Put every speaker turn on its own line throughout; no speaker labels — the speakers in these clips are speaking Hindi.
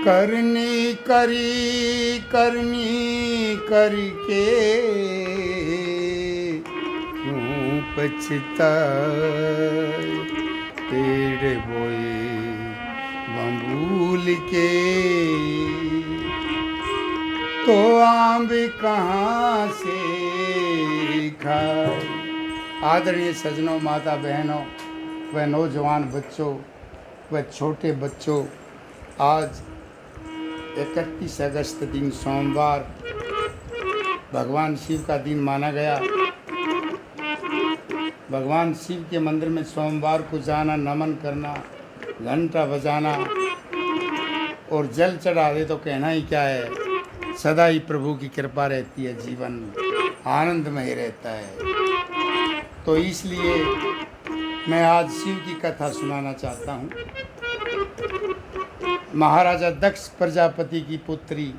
करनी करी करनी करके क्यों पछताए, पेड़ बोए बबूल के तो आम कहाँ से खाए। आदरणीय सज्जनों, माता बहनों व नौजवान बच्चों व छोटे बच्चों, आज 31 अगस्त दिन सोमवार भगवान शिव का दिन माना गया। भगवान शिव के मंदिर में सोमवार को जाना, नमन करना, घंटा बजाना और जल चढ़ा दे तो कहना ही क्या है। सदा ही प्रभु की कृपा रहती है, जीवन आनंदमय रहता है। तो इसलिए मैं आज शिव की कथा सुनाना चाहता हूँ। महाराजा दक्ष प्रजापति की पुत्री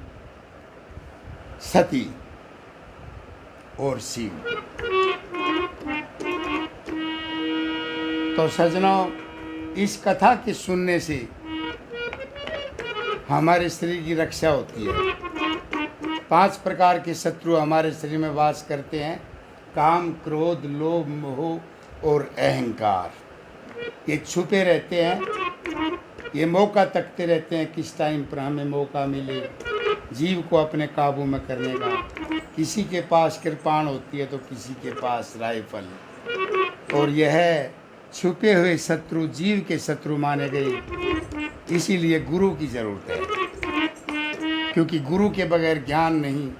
सती और शिव। तो सज्जनों, इस कथा के सुनने से हमारे शरीर की रक्षा होती है। 5 प्रकार के शत्रु हमारे शरीर में वास करते हैं: काम, क्रोध, लोभ, मोह और अहंकार। ये छुपे रहते हैं, ये मौका तकते रहते हैं किस टाइम पर हमें मौका मिले जीव को अपने काबू में करने का। किसी के पास कृपाण होती है तो किसी के पास राइफल। और यह छुपे हुए शत्रु जीव के शत्रु माने गए। इसीलिए गुरु की ज़रूरत है, क्योंकि गुरु के बगैर ज्ञान नहीं,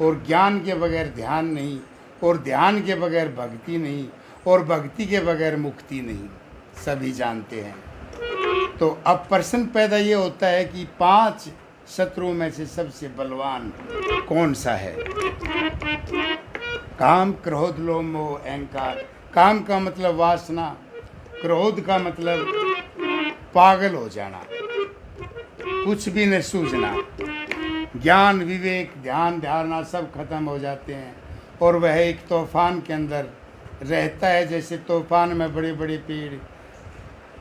और ज्ञान के बगैर ध्यान नहीं, और ध्यान के बगैर भक्ति नहीं, और भक्ति के बगैर मुक्ति नहीं। सभी जानते हैं। तो अब प्रश्न पैदा ये होता है कि 5 शत्रुओं में से सबसे बलवान कौन सा है? काम, क्रोध, लोभ, मोह, अहंकार। काम का मतलब वासना, क्रोध का मतलब पागल हो जाना, कुछ भी न सूझना, ज्ञान, विवेक, ध्यान, धारणा सब खत्म हो जाते हैं। और वह एक तूफान के अंदर रहता है। जैसे तूफान में बड़े बड़े पेड़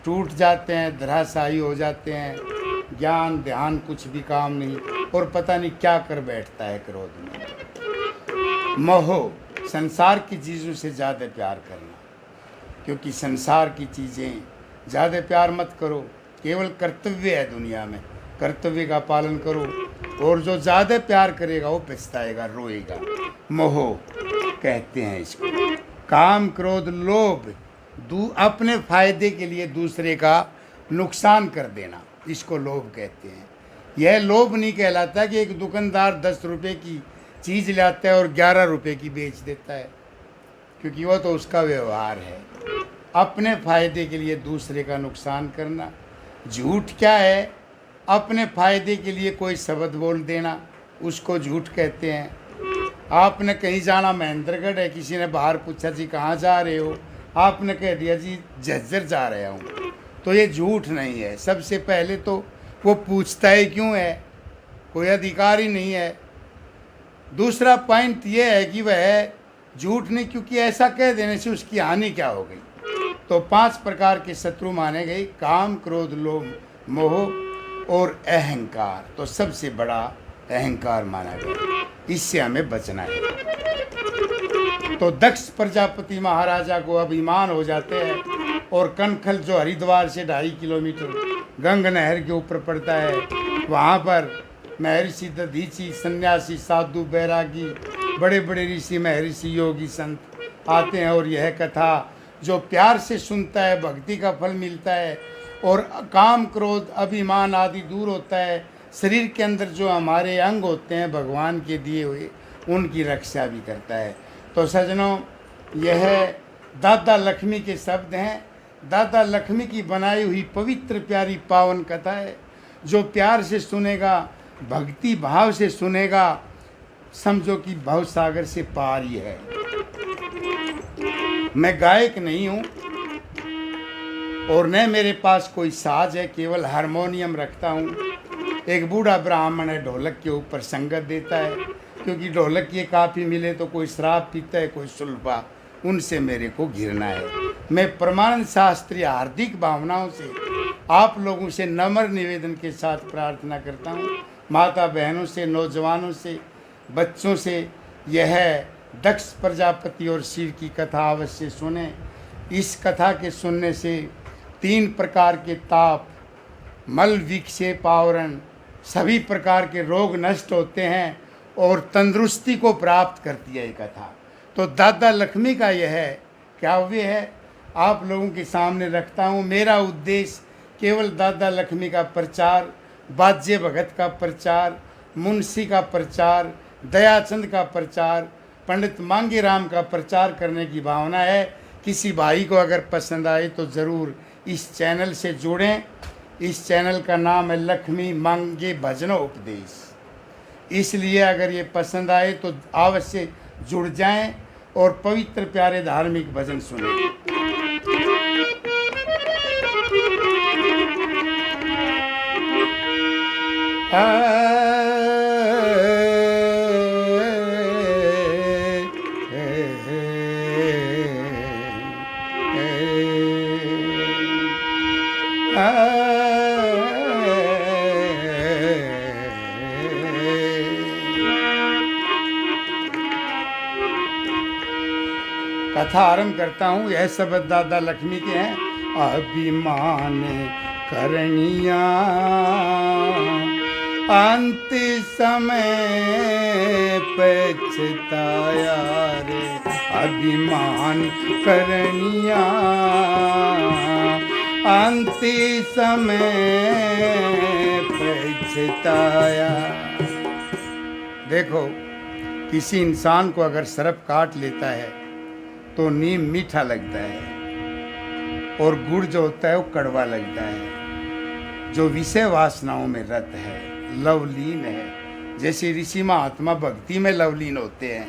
टूट जाते हैं, धराशायी हो जाते हैं। ज्ञान, ध्यान कुछ भी काम नहीं, और पता नहीं क्या कर बैठता है क्रोध में। मोह, संसार की चीज़ों से ज़्यादा प्यार करना, क्योंकि संसार की चीज़ें ज़्यादा प्यार मत करो। केवल कर्तव्य है दुनिया में, कर्तव्य का पालन करो। और जो ज़्यादा प्यार करेगा वो पछताएगा, रोएगा। मोह कहते हैं इसको। काम, क्रोध, लोभ, अपने फायदे के लिए दूसरे का नुकसान कर देना, इसको लोभ कहते हैं। यह लोभ नहीं कहलाता कि एक दुकानदार 10 रुपये की चीज़ लाता है और 11 रुपये की बेच देता है, क्योंकि वह तो उसका व्यवहार है। अपने फायदे के लिए दूसरे का नुकसान करना। झूठ क्या है? अपने फायदे के लिए कोई शब्द बोल देना, उसको झूठ कहते हैं। आपने कहीं जाना, महेंद्रगढ़ है, किसी ने बाहर पूछा जी कहाँ जा रहे हो, आपने कह दिया जी झज्जर जा रहा हूँ, तो ये झूठ नहीं है। सबसे पहले तो वो पूछता ही क्यों है? कोई अधिकार ही नहीं है। दूसरा पॉइंट ये है कि वह झूठ नहीं, क्योंकि ऐसा कह देने से उसकी हानि क्या हो गई। तो 5 प्रकार के शत्रु माने गए: काम, क्रोध, लोभ, मोह और अहंकार। तो सबसे बड़ा अहंकार माना गया, इससे हमें बचना है। तो दक्ष प्रजापति महाराजा को अभिमान हो जाते हैं, और कनखल जो हरिद्वार से 2.5 किलोमीटर गंगा नहर के ऊपर पड़ता है, वहाँ पर महर्षि दधीची, सन्यासी, साधु, बैरागी, बड़े बड़े ऋषि, महर्षि, योगी, संत आते हैं। और यह कथा जो प्यार से सुनता है, भक्ति का फल मिलता है, और काम, क्रोध, अभिमान आदि दूर होता है। शरीर के अंदर जो हमारे अंग होते हैं भगवान के दिए हुए, उनकी रक्षा भी करता है। तो सज्जनों, यह दादा लक्ष्मी के शब्द हैं। दादा लक्ष्मी की बनाई हुई पवित्र प्यारी पावन कथा है। जो प्यार से सुनेगा, भक्ति भाव से सुनेगा, समझो कि भव सागर से पार ही है। मैं गायक नहीं हूँ, और न मेरे पास कोई साज है, केवल हारमोनियम रखता हूँ। एक बूढ़ा ब्राह्मण है, ढोलक के ऊपर संगत देता है, क्योंकि ढोलक ये काफ़ी मिले तो कोई शराब पीता है, कोई सुल्फा, उनसे मेरे को घिरना है। मैं परमानंद शास्त्री हार्दिक भावनाओं से आप लोगों से नम्र निवेदन के साथ प्रार्थना करता हूँ, माता बहनों से, नौजवानों से, बच्चों से, यह दक्ष प्रजापति और शिव की कथा अवश्य सुने। इस कथा के सुनने से 3 प्रकार के ताप, मल, विक्षेप, आवरण, सभी प्रकार के रोग नष्ट होते हैं और तंदुरुस्ती को प्राप्त करती है ये कथा। तो दादा लक्ष्मी का यह काव्य है, आप लोगों के सामने रखता हूँ। मेरा उद्देश्य केवल दादा लक्ष्मी का प्रचार, बाज्य भगत का प्रचार, मुंशी का प्रचार, दयाचंद का प्रचार, पंडित मांगे राम का प्रचार करने की भावना है। किसी भाई को अगर पसंद आए तो ज़रूर इस चैनल से जुड़ें। इस चैनल का नाम है लक्ष्मी मांगे भजन उपदेश। इसलिए अगर ये पसंद आए तो अवश्य जुड़ जाएं और पवित्र प्यारे धार्मिक भजन सुनें। कथा आरंभ करता हूँ। यह शब्द दादा लक्ष्मी के हैं। अभिमान करनिया अंत समय पछताया रे, अभिमान करनिया अंत समय पछताया। देखो, किसी इंसान को अगर सर्प काट लेता है तो नीम मीठा लगता है और गुड़ जो होता है वो कड़वा लगता है। जो विषय वासनाओं में रत है, लवलीन है, जैसे ऋषि महात्मा भक्ति में लवलीन होते हैं,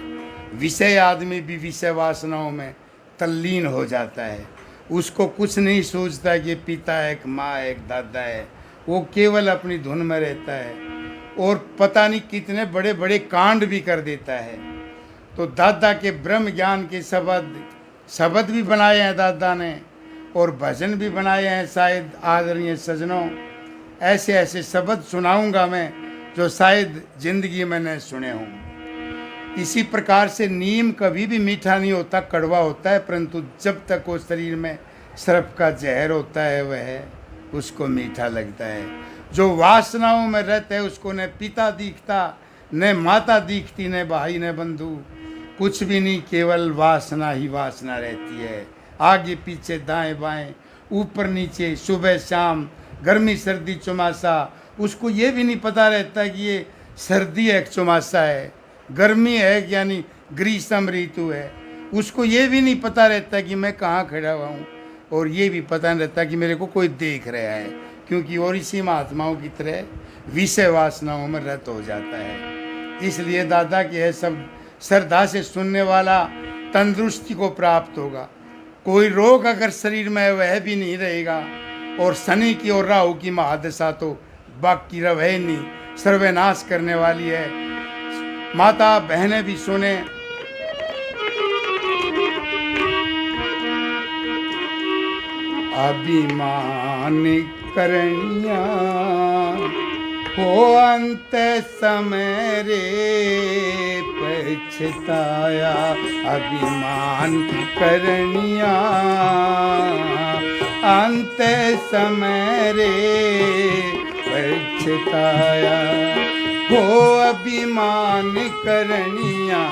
विषय आदमी भी विषय वासनाओं में तल्लीन हो जाता है। उसको कुछ नहीं सोचता कि पिता है, एक माँ है, एक दादा है। वो केवल अपनी धुन में रहता है और पता नहीं कितने बड़े बड़े कांड भी कर देता है। तो दादा के ब्रह्म ज्ञान के शब्द भी बनाए हैं दादा ने और भजन भी बनाए हैं। शायद आदरणीय सजनों, ऐसे ऐसे शब्द सुनाऊंगा मैं जो शायद जिंदगी में न सुने हों। इसी प्रकार से नीम कभी भी मीठा नहीं होता, कड़वा होता है, परंतु जब तक वो शरीर में सर्प का जहर होता है वह उसको मीठा लगता है। जो वासनाओं में रहता है उसको न पिता दिखता, न माता दिखती, न भाई, न बंधु, कुछ भी नहीं, केवल वासना ही वासना रहती है। आगे पीछे, दाएं बाएं, ऊपर नीचे, सुबह शाम, गर्मी सर्दी चौमासा। उसको ये भी नहीं पता रहता कि ये सर्दी है, चौमासा है, गर्मी है यानी ग्रीष्म ऋतु है। उसको ये भी नहीं पता रहता कि मैं कहाँ खड़ा हुआ हूँ, और ये भी पता नहीं रहता कि मेरे को कोई देख रहा है, क्योंकि और इसी महात्माओं की तरह विषय वासनाओं में रत हो जाता है। इसलिए दादा के यह सब श्रद्धा से सुनने वाला तंदुरुस्ती को प्राप्त होगा। कोई रोग अगर शरीर में वह भी नहीं रहेगा, और शनि की और राहु की महादशा तो बाकी रहे नहीं, सर्वनाश करने वाली है। माता बहनें भी सुने। अभिमान करनिया हो अंत समय रे पछताया, अभिमान करनिया अंत समय रे पछताया। हो अभिमान करनिया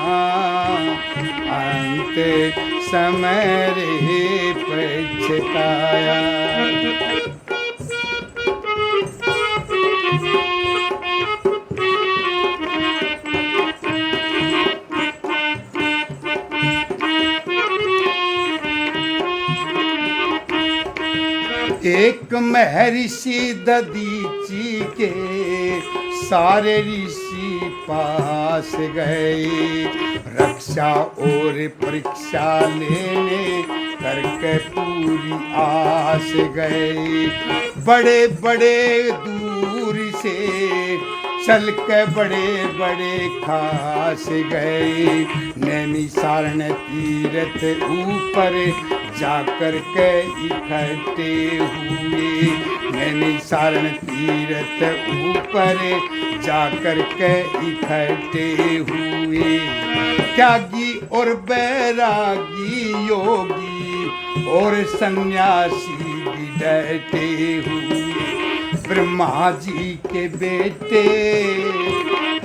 अंत समय रे पछताया। एक महर्षि दधीची के सारे ऋषि पास गए, रक्षा और परीक्षा लेने करके पूरी आस गए। बड़े बड़े दूर से चल के बड़े बड़े खास गए, नैमिषारण तीर्थ ऊपर जाकर के इकट्ठे हुए। नैमिषारण तीर्थ ऊपर जाकर के इकट्ठे हुए। त्यागी और बैरागी, योगी और सन्यासी भी डटे हुए। ब्रह्मा जी के बेटे,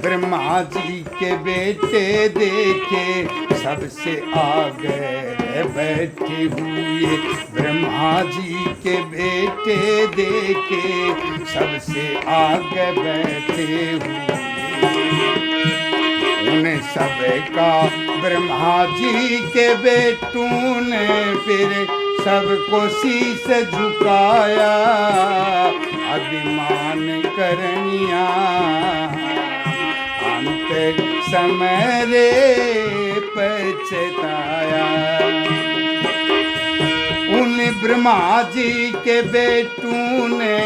ब्रह्मा जी के बेटे देखे सबसे आगे बैठे हुए। ब्रह्मा जी के बेटे देखे सबसे आगे बैठे हुए। उन्हें सबका ब्रह्मा जी के बेटों ने फिर सबको शीश झुकाया। अभिमान करनिया अंत समय रे पछताया। उन ब्रह्मा जी के बेटों ने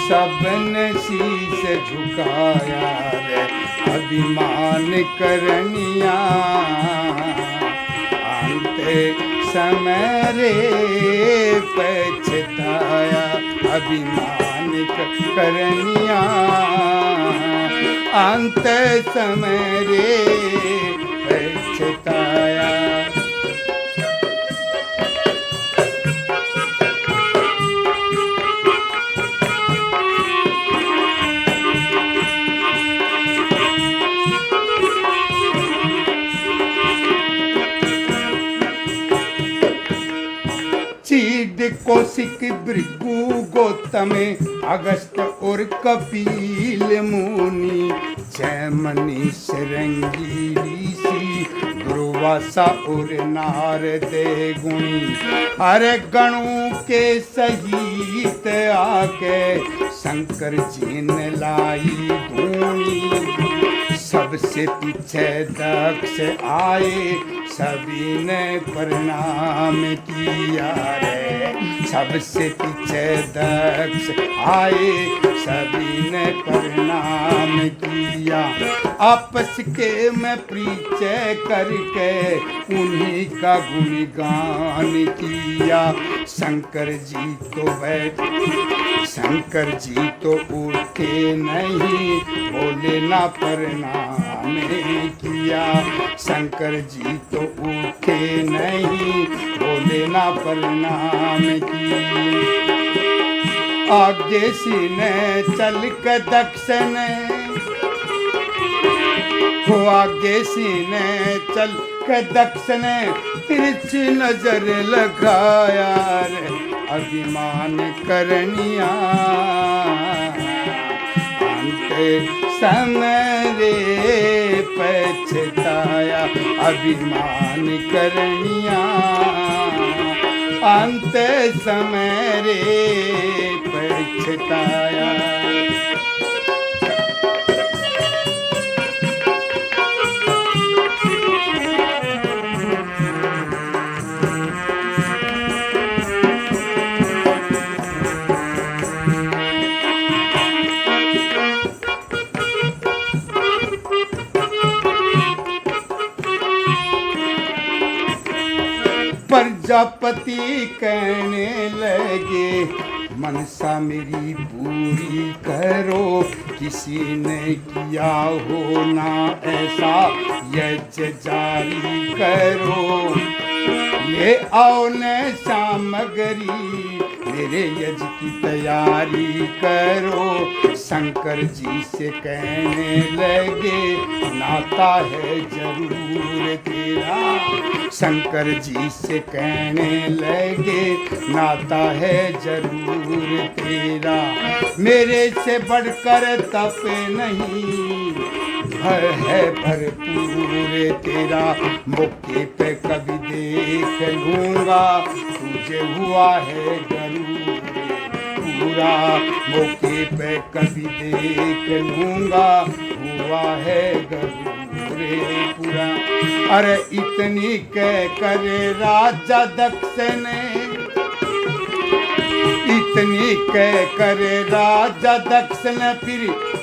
सबने शीश झुकाया रे। अभिमान करनिया अंत समय रे पछताया। अभिमान करनिया अंत समय रे पछताया। चीड कौशिक भृगु गौतम अगस्त और कपिल मुनि, जैमिनी शृंगी ऋषि दुर्वासा और नारद गुणी। हर गणों के सहित आके शंकर जी ने लाई धूनी। सबसे पीछे दक्ष आए, सभी ने प्रणाम किया रे। सबसे पीछे दक्ष आए, सभी ने प्रणाम किया। आपस के में परिचय करके उन्हीं का गुणगान किया। शंकर जी तो शंकर जी तो उठे नहीं, बोले ना प्रणाम किया। शंकर जी तो उठे नहीं, बोले ना प्रणाम किया। आगे सीने चल के दक्ष ने, हो आगे सीने चल के दक्ष ने तिरछी नजर लगाया रे। अभिमान करनिया अंत समय रे पछताया। अभिमान करनिया अंत समय रे पछताया। प्रजापति कहने लगे, मनसा मेरी पूरी करो। किसी ने किया हो ना ऐसा, यज्ञ जारी करो। ले आओ न सामग्री, मेरे यज्ञ की तैयारी करो। शंकर जी से कहने लगे, नाता है जरूर तेरा। शंकर जी से कहने लगे, नाता है जरूर तेरा। मेरे से बढ़कर तप नहीं, भर है भरपूर तेरा। मौके पे कभी देख लूंगा, तुझे हुआ है गरूर पूरा। मौके पे कभी देख लूंगा, हुआ है गरूर पूरा। अरे इतनी कह कर राजा दक्ष ने इतनी कह करे राजा दक्ष ने फिर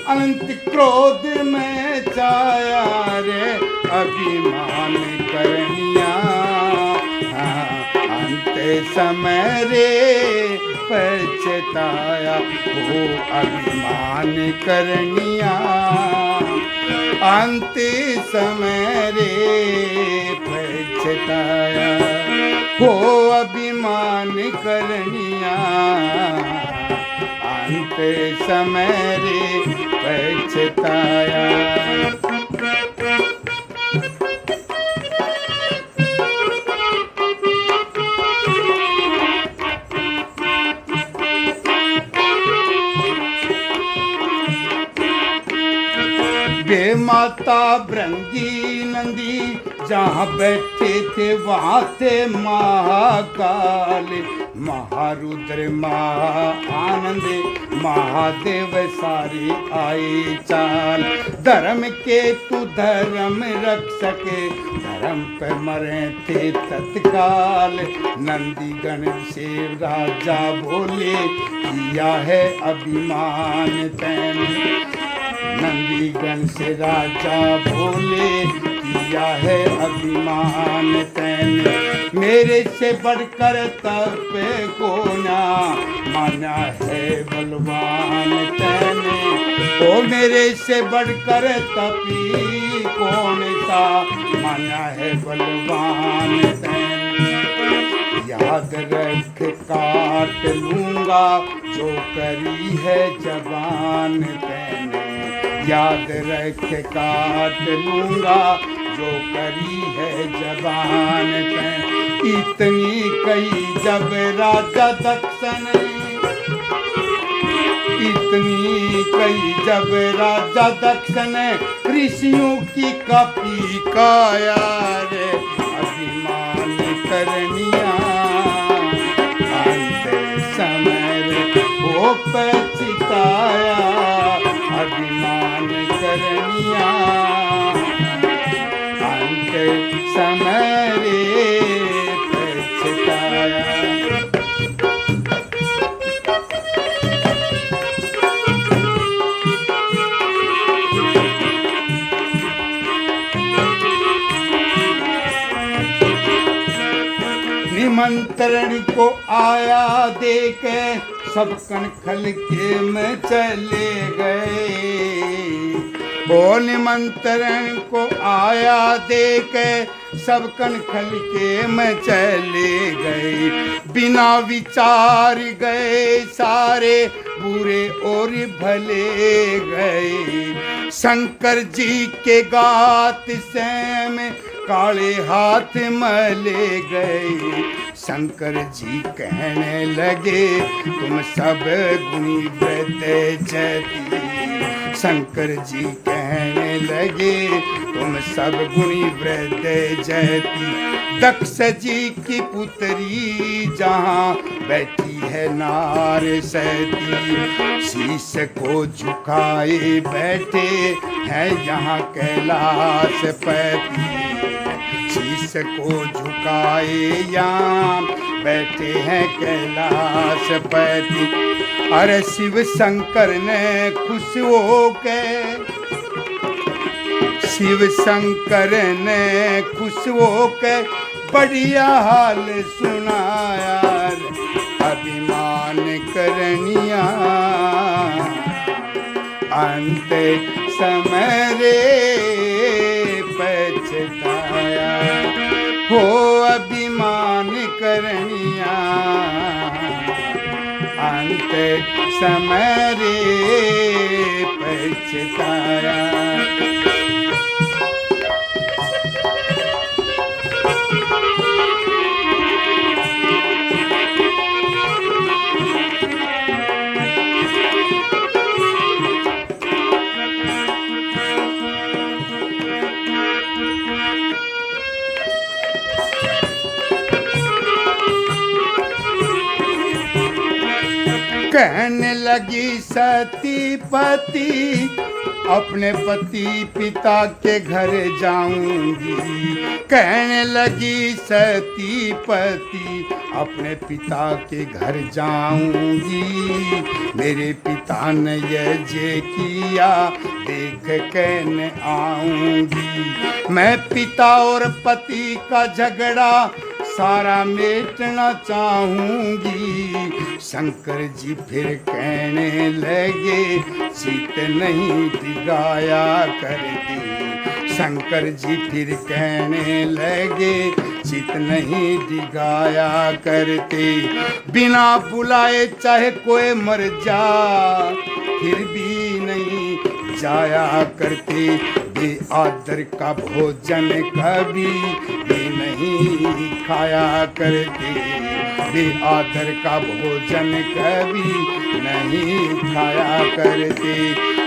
अनंत क्रोध में छाया रे अभिमान करनिया अंत समय रे पछताया वो अभिमान करनिया अंत समय रे पछताया हो अभिमान करनिया अंत समय रे पछताया। वे माता भृंगी नंदी जहाँ बैठे थे वहाँ थे महाकाल महारुद्र महाआनंद महादेव सारे आए चाल धर्म के तू धर्म रक्षक धर्म पे मरे थे तत्काल नंदीगण से राजा बोले किया है अभिमान तैने नंदीगण से राजा बोले किया है अभिमान तैने मेरे से बढ़कर तब को ना माना है बलवान तैने ओ मेरे से बढ़कर तपी कौन सा माना है बलवान तैने याद रख काट लूंगा जो करी है जबान तैने याद रख काट लूंगा जो करी है जबान तैने इतनी कही जब राजा दक्ष ने इतनी कही जब राजा दक्ष ने ऋषियों की कपी काया रे अभिमान करनिया अंत समय रे वो पछताया अभिमान करनिया अंत समय रे पछताया। निमंत्रण को आया देख सब कण खल के में चले गए ओ निमंत्रण को आया देख सब कण खल के में चले गए बिना विचार गए सारे बुरे और भले गए शंकर जी के गात से में काले हाथ मले गए शंकर जी कहने लगे तुम सब गुणी वृद्ध जति शंकर जी कहने लगे तुम सब गुणी वृद्ध जति दक्ष जी की पुत्री जहाँ बैठी है नार सती शीश को झुकाए बैठे हैं यहाँ कैलाश पति शीश को झुकाए यहाँ बैठे हैं कैलाश पति अरे शिव शंकर ने खुश हो के शिव शंकर ने खुश हो के बढ़िया हाल सुनाया अभिमान करनिया अंत समय रे पछताया हो अभिमान करनिया अंत समय रे पछताया। कहने लगी सती पति अपने पति पिता के घर जाऊंगी। कहने लगी सती पति अपने पिता के घर जाऊंगी। मेरे पिता ने ये जे किया देख कहने आऊंगी। मैं पिता और पति का झगड़ा सारा मेटना चाहूंगी। शंकर जी फिर कहने लगे चित नहीं डिगाया करती। शंकर जी फिर कहने लगे चित नहीं डिगाया करते। बिना बुलाए चाहे कोई मर जा फिर भी नहीं जाया करते। बेआदर का भोजन कभी भी नहीं खाया करते। बेआदर का भोजन कभी नहीं खाया करते।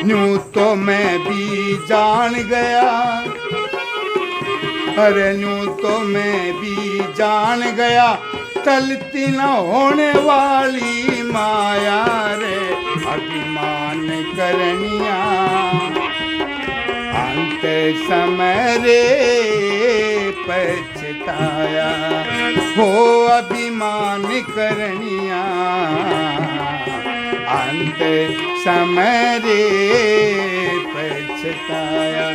यूं तो मैं भी जान गया, अरे यूं तो मैं भी जान गया टलती न होने वाली माया रे। अभिमान करनिया अंत समय रे पछताया। हो अभिमान करनिया अंत समय रे पछताया।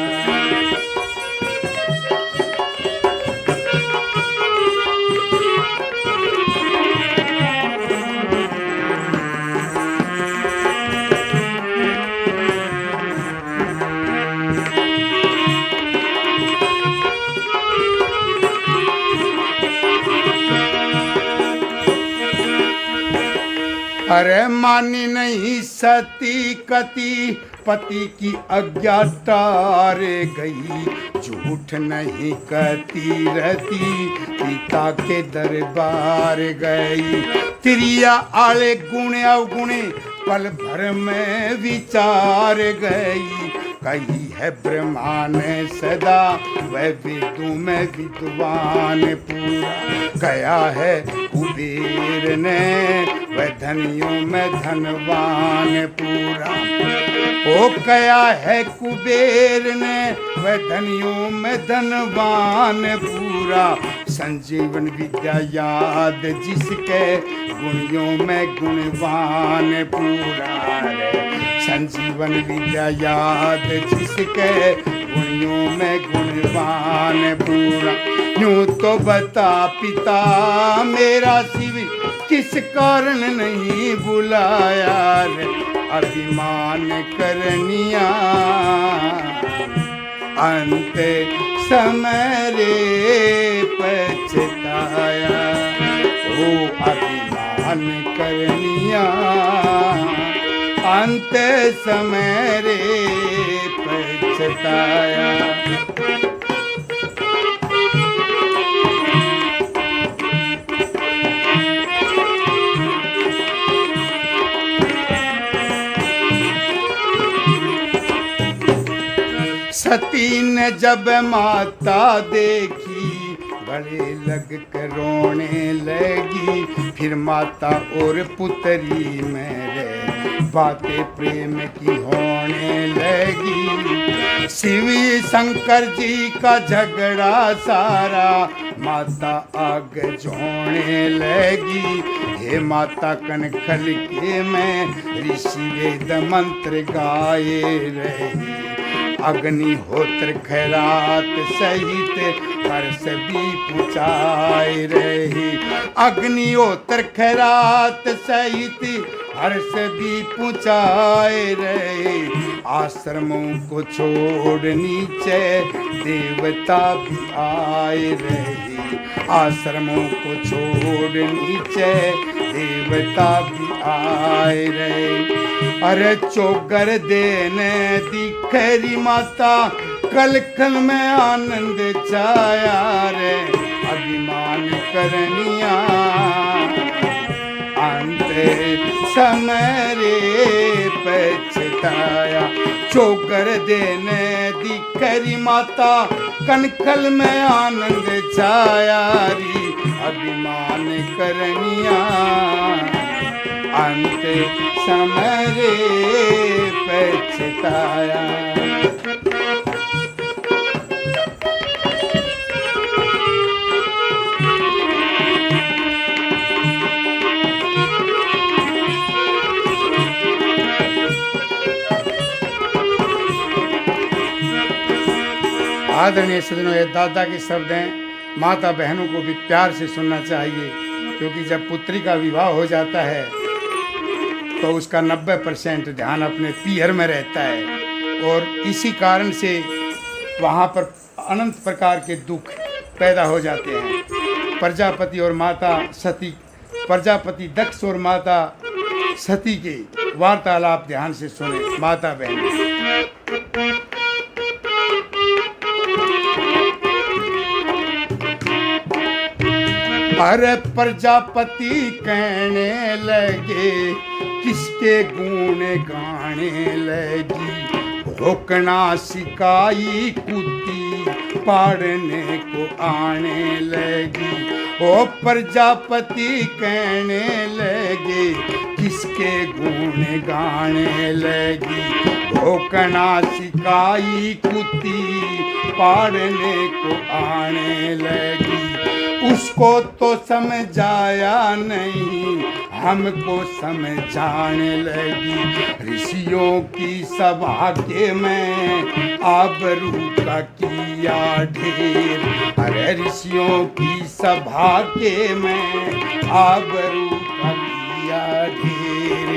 अरे मानी नहीं सती कति पति की आज्ञा टारे गई। झूठ नहीं कहती रहती पिता के दरबार गई। त्रिया आले गुण अवगुणे पल भर में विचार गई। कही है ब्रह्मा ने सदा वह विदु में विद्वान पूरा। गया है कुबेर ने वह धनियों में धनवान पूरा। ओ गया है कुबेर ने वह धनियों में धनवान पूरा। संजीवन विद्या याद जिसके गुणियों में गुणवान पूरा रे। संजीवन विद्या याद जिसके गुणियों में गुणवान पूरा। यूं तो बता पिता मेरा शिव किस कारण नहीं बुलाया रे। अभिमान करनिया अंत समय रे पछताया। ओ अभिमान करनिया अंत समय रे पछताया। सती ने जब माता देखी गले लग कर रोने लगी। फिर माता और पुत्री मेरे बातें प्रेम की होने लगी। शिव शंकर जी का झगड़ा सारा माता आग जोड़ने लगी। हे माता कनखल के मैं ऋषि वेद मंत्र गाए रही। अग्निहोत्र खैरात सहित हर्ष भी पुचाए रही। अग्निहोत्र खैरात सहित हर्ष भी पुचाए रहे। आश्रमों को छोड़ नीचे देवता भी आए रहे। आश्रमों को छोड़ नीचे देवता भी आए रहे। अरे चोगर देने दिखरी माता कल कल में आनंद छाया रे। अभिमान करनिया अंत समय रे पछताया। चोकर देने दिखरी माता कनखल में आनंद छाया री। अभिमान करनिया अंत समय रे पछताया। आदरणीय सज्जनों, ये दादा के शब्द हैं। माता बहनों को भी प्यार से सुनना चाहिए, क्योंकि जब पुत्री का विवाह हो जाता है तो उसका 90% ध्यान अपने पीहर में रहता है, और इसी कारण से वहाँ पर अनंत प्रकार के दुख पैदा हो जाते हैं। प्रजापति और माता सती, प्रजापति दक्ष और माता सती के वार्तालाप ध्यान से सुने माता बहन। अरे प्रजापति कहने लगे, किसके गुण गाने लगी, रोकना सिकाई कुत्ती पाड़ने को आने लगी। ओ प्रजापति कहने लगे, किसके गुण गाने लगी, रोकना सिकाई कुत्ती पाड़ने को आने लगी। उसको तो समझाया नहीं, हमको समझाने लगी। ऋषियों की सभा के मैं आबरू का किया ढेर, अरे ऋषियों की सभा के मैं आबरू का किया ढेर।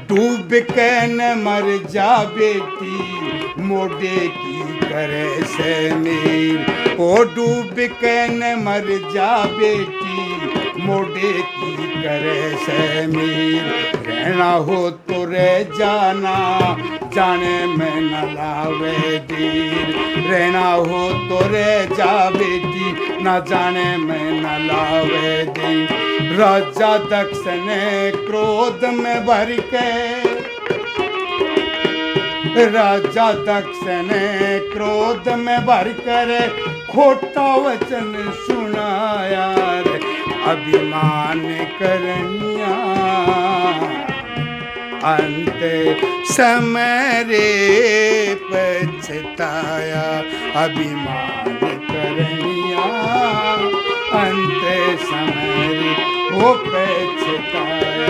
डूब के न मर जा बेटी, मोडे की करे से मेर। ओ डूब के न मर जा बेटी, मोडे की करे से मेर। रहना हो तो रह जाना, जाने में न लावे देर। रहना हो तो रह जा बेटी, न जाने में न लावे देर। राजा दक्ष ने क्रोध में भर के, राजा दक्ष ने क्रोध में भर कर खोटा वचन सुनाया रे। अभिमान करनिया अंत समय रे पछताया। अभिमान करनिया अंत समय रे वो पछताया।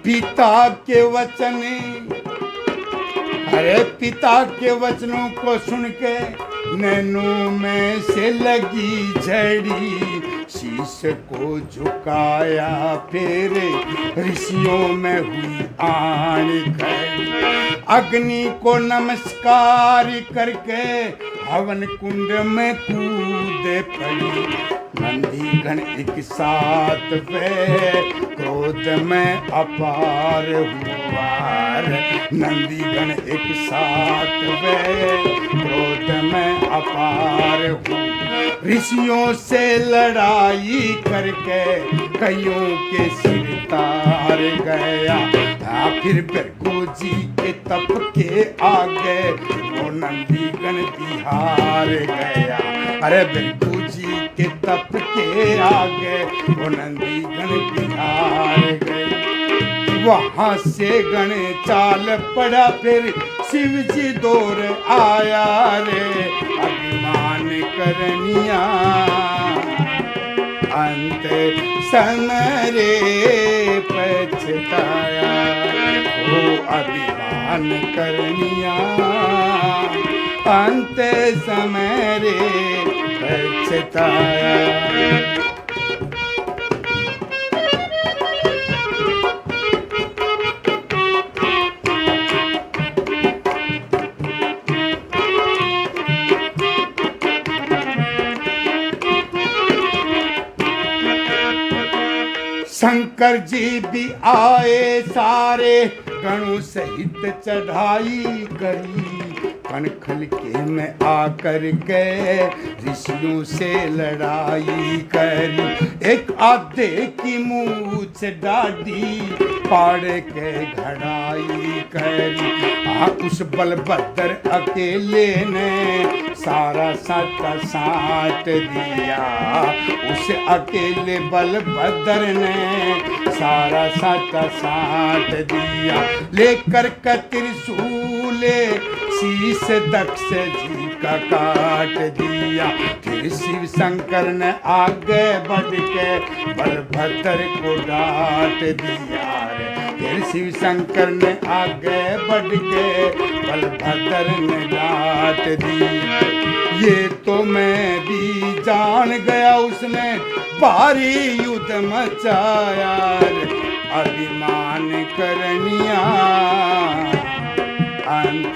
पिता के वचन, अरे पिता के वचनों को सुन के नैनों में से लगी झड़ी। शीश को झुकाया फिर ऋषियों में हुई आन खड़ी। अग्नि को नमस्कार करके हवन कुंड में कूदे पड़ी। नंदी गण एक साथ वे क्रोध में अपार हुआ। नंदी गण एक साथ वे क्रोध में अपार हुआ। ऋषियों से लड़ाई करके कईयों के सिर तार गया। फिर बिरकू जी के तप के आगे वो नंदी गण बिहार गया। अरे बिरकू जी के तप के आगे वो नंदी गण बिहार गए। वहां से गण चाल पड़ा फिर शिव जी दौर आया रे। अभिमान करनिया अंत समय रे पछताया। ओ अभिमान करनिया अंत समय रे पछताया। शंकर जी भी आए सारे, गणों सहित चढ़ाई करी। कनखल के में आकर के ऋषियों से लड़ाई करी। एक आधे की मूछ डाढ़ी पाड़ के घड़ाई करी। उस बलभद्र अकेले ने सारा साटा साट दिया। उस अकेले बलभद्र ने सारा साटा साट दिया। लेकर के त्रिशूले शीश दक्ष जी का काट दिया। फिर शिव शंकर ने आगे बढ़ के बलभद्र को डांट दिया। फिर शिव शंकर ने आगे बढ़ के बलभद्र ने डांट दी। ये तो मैं भी जान गया उसने भारी युद्ध मचाया। अभिमान करनिया अंत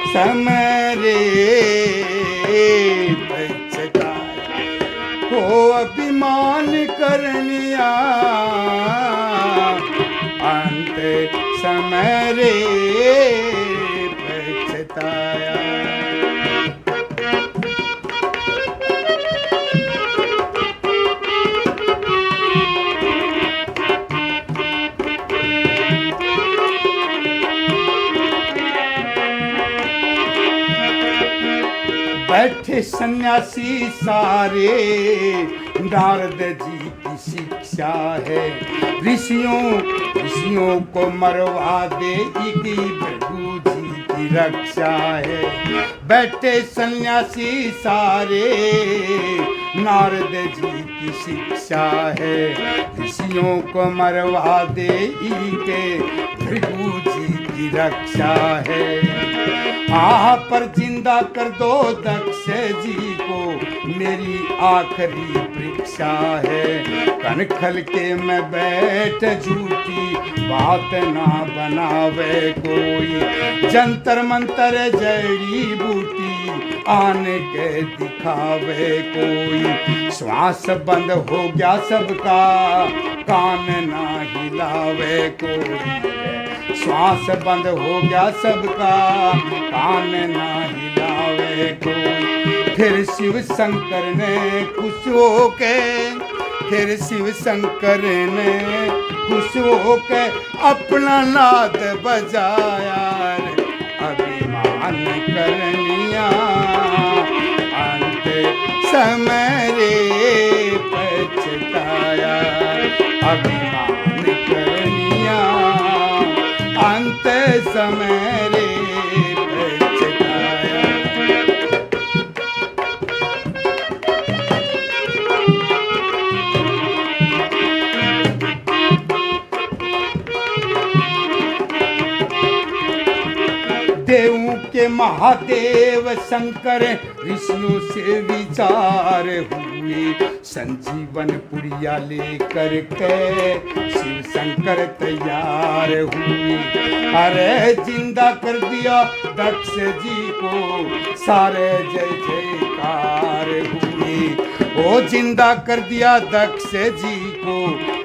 समय रे पछताया। हो अभिमान करनिया अंत समय रे पछताया। बैठे सन्यासी सारे, नारद जी की शिक्षा है। ऋषियों को मरवा दे इसी भृगु जी की रक्षा है। बैठे सन्यासी सारे, नारद जी की शिक्षा है। ऋषियों को मरवा दे इनके भृगु जी की रक्षा है। आह पर जिंदा कर दो दक्ष जी को, मेरी आखिरी परीक्षा है। कनखल के में बैठ झूठी बात ना बनावे कोई। जंतर मंतर जड़ी बूटी आन के दिखावे कोई। श्वास बंद हो गया सबका, कान ना हिलावे कोई। श्वास बंद हो गया सबका, कान ना हिलावे कोई। फिर शिव शंकर ने खुश होके, फिर शिव शंकर ने खुश होके अपना नाद बजाया। अभिमान करनिया अंत समय रे पछताया। अभिमान करनिया अंत समय रे पछताया। देवों के महादेव शंकर ऋषियों से विचार हुए। संजीवन पुरिया लेकर के शिव शंकर तैयार हुए। अरे जिंदा कर दिया दक्ष जी को, सारे जय जयकार हुए। ओ जिंदा कर दिया दक्ष जी को,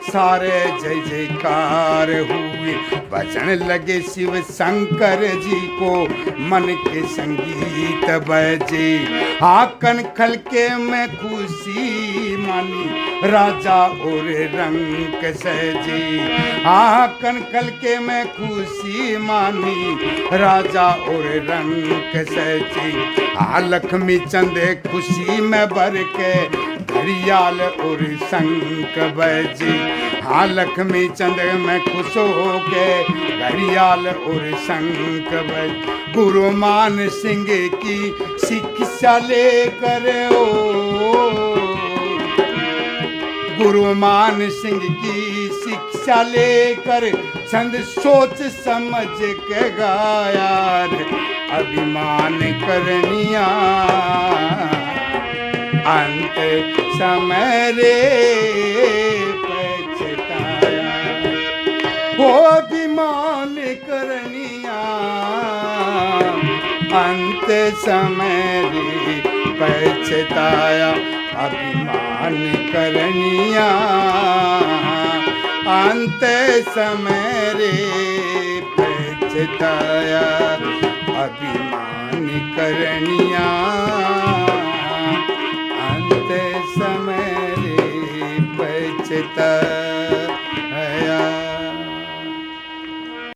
सारे जय जयकार हुए। बजन लगे शिव शंकर जी को, मन के संगीत बजे। आकन खल के में खुशी मानी, राजा और रंग सजे। आकन खल के में खुशी मानी, राजा और रंग सजे। लक्ष्मी चंद खुशी में भर के, घड़ियाल और शंख बजे। हाँ लक्ष्मी चंद में खुश हो के, घड़ियाल और शंख बजे। गुरु मान सिंह की शिक्षा लेकर ओ, गुरु मान सिंह की शिक्षा लेकर छंद सोच समझ के गाया। अभिमान करनिया अंत समय रे पछताया। हो अभिमान करनिया अंत समय रे पछताया। अभिमान करनिया अंत समय रे पछताया अभिमान करनिया अंत समय रे पछताया।